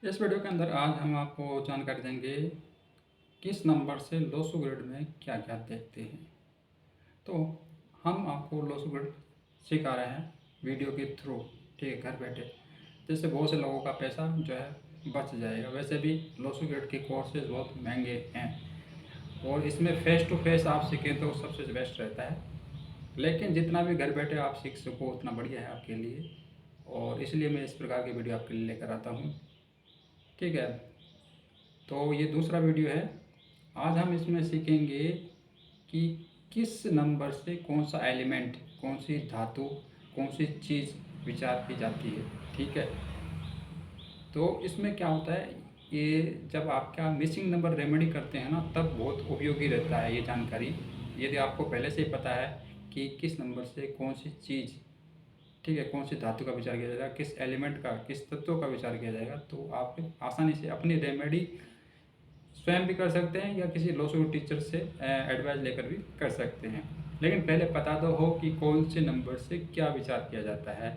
इस वीडियो के अंदर आज हम आपको जानकारी देंगे किस नंबर से लोसू ग्रिड में क्या क्या देखते हैं। तो हम आपको लोसू ग्रिड सिखा रहे हैं वीडियो के थ्रू, ठीक है, घर बैठे, जिससे बहुत से लोगों का पैसा जो है बच जाएगा। वैसे भी लोसू ग्रिड के कोर्सेज बहुत महंगे हैं और इसमें फ़ेस टू फेस आप सीखें तो सबसे बेस्ट रहता है, लेकिन जितना भी घर बैठे आप सीख सको उतना बढ़िया है आपके लिए, और इसलिए मैं इस प्रकार की वीडियो आपके लिए लेकर आता हूँ। ठीक है, तो ये दूसरा वीडियो है। आज हम इसमें सीखेंगे कि किस नंबर से कौन सा एलिमेंट, कौन सी धातु, कौन सी चीज़ विचार की जाती है। ठीक है, तो इसमें क्या होता है, ये जब आपका मिसिंग नंबर रेमेडी करते हैं ना, तब बहुत उपयोगी रहता है ये जानकारी। यदि आपको पहले से ही पता है कि किस नंबर से कौन सी चीज़, ठीक है, कौन सी धातु का विचार किया जाएगा, किस एलिमेंट का, किस तत्व का विचार किया जाएगा, तो आप आसानी से अपनी रेमेडी स्वयं भी कर सकते हैं या किसी लोसो टीचर से एडवाइस लेकर भी कर सकते हैं। लेकिन पहले पता तो हो कि कौन से नंबर से क्या विचार किया जाता है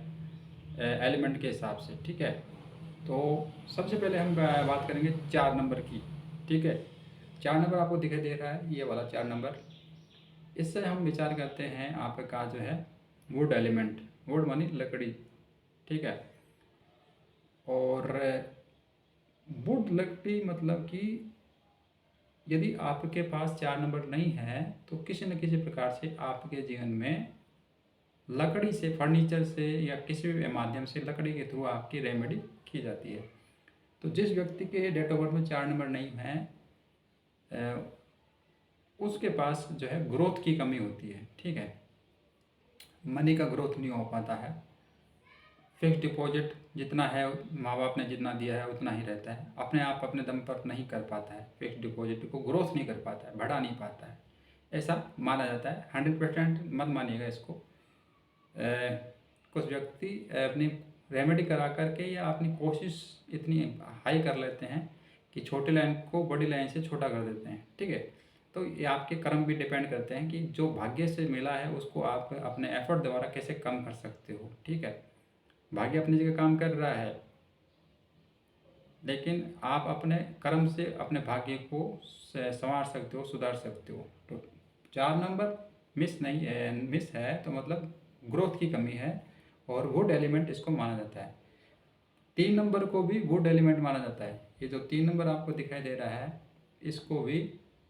एलिमेंट के हिसाब से। ठीक है, तो सबसे पहले हम बात करेंगे 4 नंबर की। ठीक है, 4 नंबर आपको दिखाई दे रहा है, ये वाला 4 नंबर। इससे हम विचार करते हैं आपका जो है वुड एलिमेंट, वुड मानी लकड़ी। ठीक है, और वुड लकड़ी मतलब कि यदि आपके पास 4 नंबर नहीं है तो किसी न किसी प्रकार से आपके जीवन में लकड़ी से, फर्नीचर से या किसी भी माध्यम से लकड़ी के थ्रू आपकी रेमेडी की जाती है। तो जिस व्यक्ति के डेट ऑफ बर्थ में 4 नंबर नहीं है, उसके पास जो है ग्रोथ की कमी होती है। ठीक है, मनी का ग्रोथ नहीं हो पाता है। फिक्स डिपॉजिट जितना है, माँ बाप ने जितना दिया है उतना ही रहता है, अपने आप अपने दम पर नहीं कर पाता है, फिक्स डिपॉजिट को ग्रोथ नहीं कर पाता है, बढ़ा नहीं पाता है, ऐसा माना जाता है। 100% मत मानिएगा इसको। कुछ व्यक्ति अपनी रेमेडी करा करके या अपनी कोशिश इतनी हाई कर लेते हैं कि छोटी लाइन को बड़ी लाइन से छोटा कर देते हैं। ठीक है, तो ये आपके कर्म भी डिपेंड करते हैं कि जो भाग्य से मिला है उसको आप अपने एफर्ट द्वारा कैसे कम कर सकते हो। ठीक है, भाग्य अपनी जगह काम कर रहा है, लेकिन आप अपने कर्म से अपने भाग्य को संवार सकते हो, सुधार सकते हो। तो 4 नंबर मिस नहीं है, मिस है तो मतलब ग्रोथ की कमी है, और वुड एलिमेंट इसको माना जाता है। 3 नंबर को भी वुड एलिमेंट माना जाता है। ये जो 3 नंबर आपको दिखाई दे रहा है, इसको भी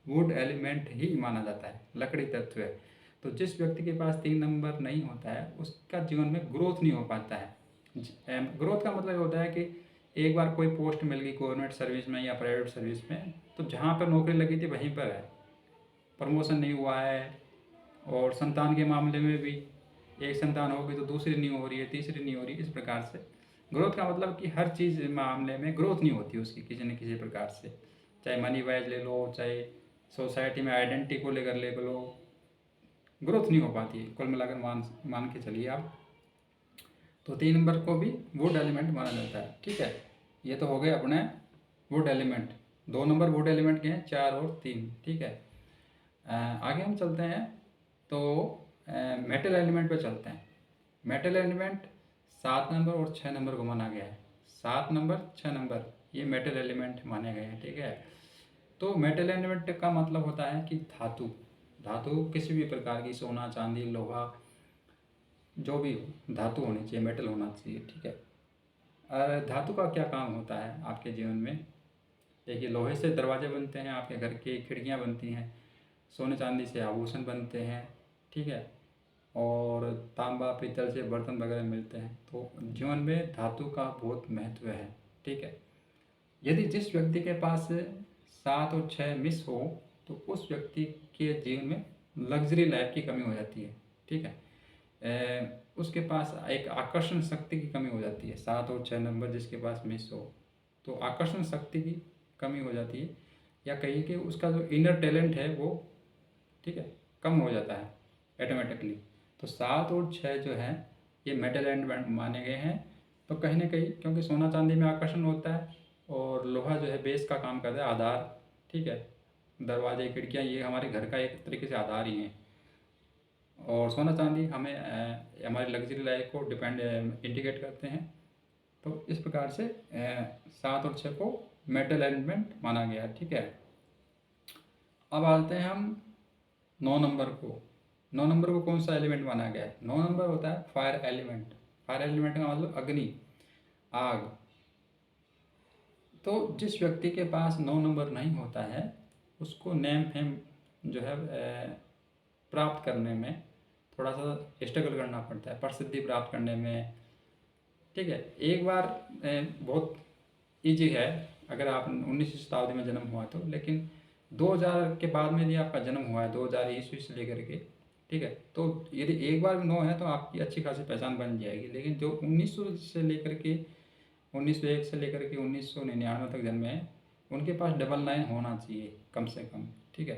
वुड एलिमेंट ही माना जाता है, लकड़ी तत्व है। तो जिस व्यक्ति के पास 3 नंबर नहीं होता है उसका जीवन में ग्रोथ नहीं हो पाता है। ग्रोथ का मतलब होता है कि एक बार कोई पोस्ट मिल गई गवर्नमेंट सर्विस में या प्राइवेट सर्विस में, तो जहाँ पर नौकरी लगी थी वहीं पर है, प्रमोशन नहीं हुआ है। और संतान के मामले में भी एक संतान होगी तो दूसरी नहीं हो रही है, तीसरी नहीं हो रही है। इस प्रकार से ग्रोथ का मतलब कि हर चीज़ मामले में ग्रोथ नहीं होती उसकी किसी न किसी प्रकार से, चाहे मनी वाइज ले लो, चाहे सोसाइटी में आइडेंटिटी को लेकर ले लो, ग्रोथ नहीं हो पाती है कुल मिलाकर। मान के चलिए आप। तो 3 नंबर को भी वुड एलिमेंट माना जाता है। ठीक है, ये तो हो गए अपने would element. 2 number would element के हैं, 4 और 3। ठीक है, आगे हम चलते हैं तो मेटल एलिमेंट पे चलते हैं। मेटल एलिमेंट 7 नंबर और 6 नंबर को माना गया है। 7 नंबर, 6 नंबर ये मेटल एलिमेंट माने गए हैं। ठीक है, तो मेटल एलिमेंट का मतलब होता है कि धातु, धातु किसी भी प्रकार की, सोना, चांदी, लोहा, जो भी हो, धातु होनी चाहिए, मेटल होना चाहिए। ठीक है, धातु का क्या काम होता है आपके जीवन में? देखिए, लोहे से दरवाजे बनते हैं, आपके घर की खिड़कियाँ बनती हैं, सोने चांदी से आभूषण बनते हैं। ठीक है, और तांबा पीतल से बर्तन वगैरह मिलते हैं। तो जीवन में धातु का बहुत महत्व है। ठीक है, यदि जिस व्यक्ति के पास 7 और 6 मिस हो तो उस व्यक्ति के जीवन में लग्जरी लाइफ की कमी हो जाती है। ठीक है, उसके पास एक आकर्षण शक्ति की कमी हो जाती है। 7 और 6 नंबर जिसके पास मिस हो तो आकर्षण शक्ति की कमी हो जाती है, या कहिए कि उसका जो इनर टैलेंट है वो, ठीक है, कम हो जाता है ऑटोमेटिकली। तो 7 और 6 जो है ये मेटल एलिमेंट माने गए हैं। तो कहीं ना कहीं क्योंकि सोना चांदी में आकर्षण होता है और लोहा जो है बेस का काम करता है, आधार। ठीक है, दरवाजे खिड़कियाँ ये हमारे घर का एक तरीके से आधार ही हैं। और सोना चांदी हमें हमारी लग्जरी लाइफ को इंडिकेट करते हैं। तो इस प्रकार से 7 और 6 को मेटल एलिमेंट माना गया। ठीक है, अब आते हैं हम 9 नंबर को। 9 नंबर को कौन सा एलिमेंट माना गया है? 9 नंबर होता है फायर एलिमेंट। फायर एलिमेंट का मतलब अग्नि, आग। तो जिस व्यक्ति के पास 9 नंबर नहीं होता है उसको नेम फेम जो है प्राप्त करने में थोड़ा सा स्ट्रगल करना पड़ता है, प्रसिद्धि प्राप्त करने में। ठीक है, एक बार बहुत इजी है अगर आप 19वीं शताब्दी में जन्म हुआ तो, लेकिन 2000 के बाद में यदि आपका जन्म हुआ है 2000 ईस्वी से लेकर के, ठीक है, तो यदि एक बार 9 है तो आपकी अच्छी खासी पहचान बन जाएगी। लेकिन जो 1900 से लेकर के 1901 से लेकर के 1999 तक जन्मे हैं उनके पास 99 होना चाहिए कम से कम। ठीक है,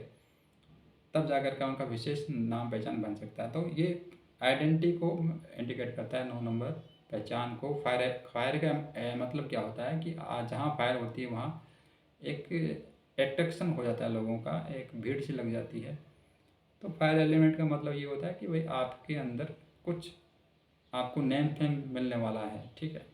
तब जाकर के उनका विशेष नाम पहचान बन सकता है। तो ये आइडेंटिटी को इंडिकेट करता है 9 नंबर, पहचान को। फायर का मतलब क्या होता है कि जहाँ फायर होती है वहाँ एक एट्रैक्शन हो जाता है लोगों का, एक भीड़ सी लग जाती है। तो फायर एलिमेंट का मतलब ये होता है कि भाई आपके अंदर कुछ आपको नेम फेम मिलने वाला है। ठीक है,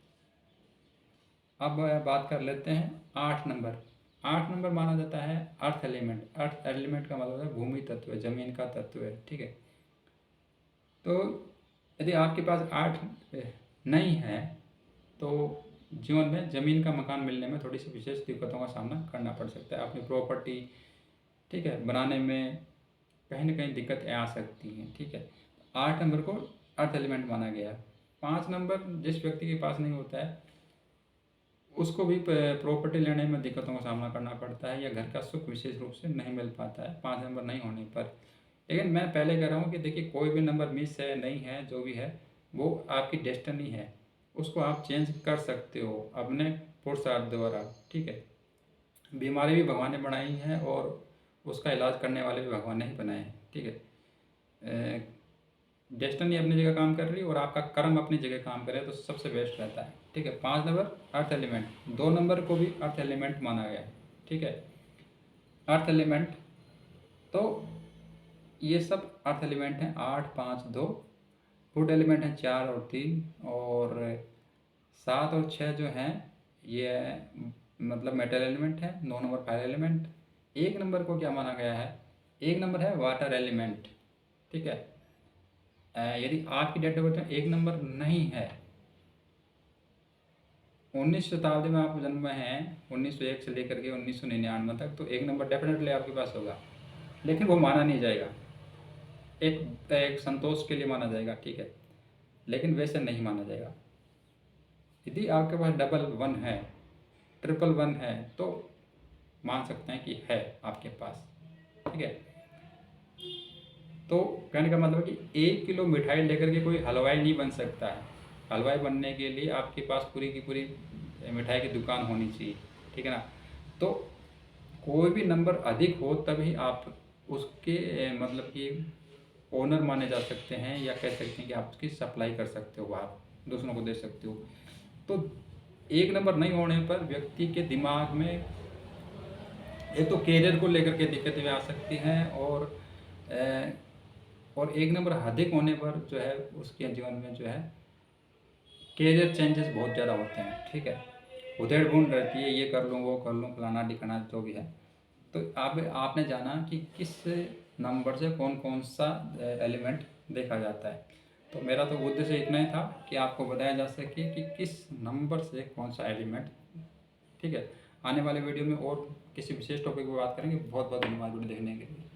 अब बात कर लेते हैं 8 नंबर। 8 नंबर माना जाता है अर्थ एलिमेंट। अर्थ एलिमेंट का मतलब है भूमि तत्व, जमीन का तत्व है। ठीक है, तो यदि आपके पास 8 नहीं है तो जीवन में ज़मीन का मकान मिलने में थोड़ी सी विशेष दिक्कतों का सामना करना पड़ सकता है। अपनी प्रॉपर्टी, ठीक है, बनाने में कहीं ना कहीं दिक्कतें आ सकती हैं। ठीक है, 8 नंबर को अर्थ एलिमेंट माना गया। 5 नंबर जिस व्यक्ति के पास नहीं होता है उसको भी प्रॉपर्टी लेने में दिक्कतों का सामना करना पड़ता है, या घर का सुख विशेष रूप से नहीं मिल पाता है 5 नंबर नहीं होने पर। लेकिन मैं पहले कह रहा हूँ कि देखिए कोई भी नंबर मिस है, नहीं है, जो भी है वो आपकी डेस्टिनी है, उसको आप चेंज कर सकते हो अपने पुरुषार्थ द्वारा। ठीक है, बीमारी भी भगवान ने बनाई है और उसका इलाज करने वाले भी भगवान ने ही बनाए हैं। ठीक है, डेस्टिनी अपनी जगह काम कर रही है और आपका कर्म अपनी जगह काम करे तो सबसे बेस्ट रहता है। ठीक है, 5 नंबर अर्थ एलिमेंट। 2 नंबर को भी अर्थ एलिमेंट माना गया है। ठीक है, अर्थ एलिमेंट तो ये सब अर्थ एलिमेंट हैं 8, 5, 2। वुड एलिमेंट हैं 4 और 3, और 7 और 6 जो हैं ये मतलब मेटल एलिमेंट है। 9 नंबर फायर एलिमेंट। 1 नंबर को क्या माना गया है? 1 नंबर है वाटर एलिमेंट। ठीक है, यदि आपकी डेट ऑफ बर्थ में 1 नंबर नहीं है, 19 शताब्दी में आप जन्म में हैं 1901 से लेकर के 1999 तक, तो 1 नंबर डेफिनेटली आपके पास होगा, लेकिन वो माना नहीं जाएगा। एक संतोष के लिए माना जाएगा। ठीक है, लेकिन वैसे नहीं माना जाएगा। यदि आपके पास 11 है, 111 है, तो मान सकते हैं कि है आपके पास। ठीक है, तो कहने का मतलब कि 1 किलो मिठाई लेकर के कोई हलवाई नहीं बन सकता है। हलवाई बनने के लिए आपके पास पूरी की पूरी मिठाई की दुकान होनी चाहिए। ठीक है ना, तो कोई भी नंबर अधिक हो तभी आप उसके मतलब कि ओनर माने जा सकते हैं, या कह सकते हैं कि आप उसकी सप्लाई कर सकते हो, आप दूसरों को दे सकते हो। तो 1 नंबर नहीं होने पर व्यक्ति के दिमाग में एक तो कैरियर को लेकर के दिक्कतें आ सकती हैं, और 1 नंबर अधिक होने पर जो है उसके जीवन में जो है कैरियर चेंजेस बहुत ज़्यादा होते हैं। ठीक है, उधेड़ बुन रहती है, ये कर लूँ, वो कर लूँ, फलाना ढिकाना जो भी है। तो आपने जाना कि किस नंबर से कौन कौन सा एलिमेंट देखा जाता है। तो मेरा तो उद्देश्य इतना ही था कि आपको बताया जा सके कि किस नंबर से कौन सा एलिमेंट। ठीक है, आने वाले वीडियो में और किसी विशेष टॉपिक पर बात करेंगे। बहुत बहुत धन्यवाद वीडियो देखने के लिए।